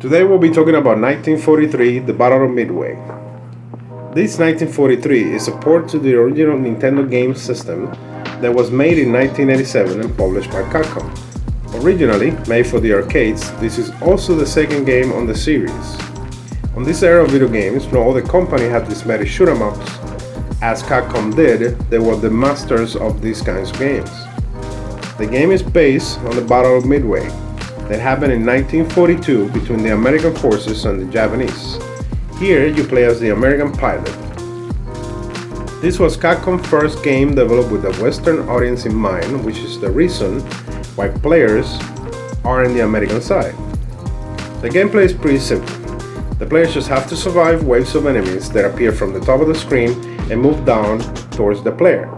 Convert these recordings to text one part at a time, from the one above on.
Today we'll be talking about 1943, The Battle of Midway. This 1943 is a port to the original Nintendo game system that was made in 1987 and published by Capcom. Originally made for the arcades, this is also the second game on the series. On this era of video games, no other company had this many shoot-'em-ups. As Capcom did, they were the masters of these kinds of games. The game is based on the Battle of Midway that happened in 1942 between the American forces and the Japanese. Here you play as the American pilot. This was Capcom's first game developed with a Western audience in mind, which is the reason why players are on the American side. The gameplay is pretty simple. The players just have to survive waves of enemies that appear from the top of the screen and move down towards the player.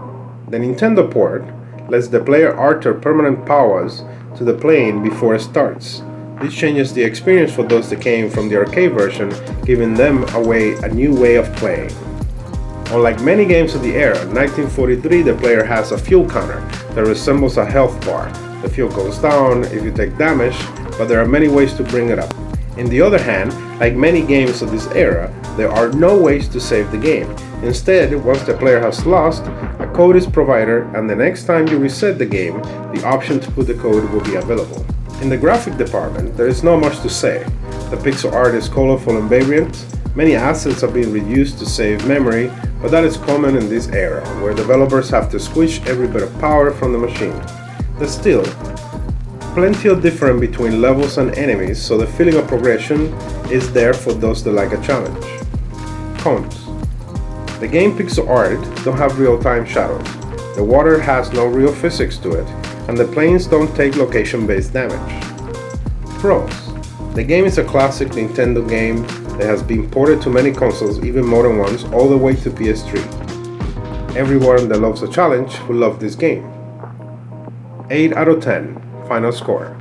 The Nintendo port lets the player alter permanent powers to the plane before it starts. This changes the experience for those that came from the arcade version, giving them a new way of playing. Unlike many games of the era, in 1943 the player has a fuel counter that resembles a health bar. The fuel goes down if you take damage, but there are many ways to bring it up. On the other hand, like many games of this era, there are no ways to save the game. Instead, once the player has lost, a code is provided, and the next time you reset the game, the option to put the code will be available. In the graphic department, there is not much to say. The pixel art is colorful and vibrant. Many assets are being reused to save memory, but that is common in this era, where developers have to squish every bit of power from the machine. There's still plenty of difference between levels and enemies, so the feeling of progression is there for those that like a challenge. Cons. The game pixel art don't have real-time shadows, the water has no real physics to it, and the planes don't take location-based damage. Pros. The game is a classic Nintendo game that has been ported to many consoles, even more than once, all the way to PS3. Everyone that loves a challenge will love this game. 8 out of 10. Final score.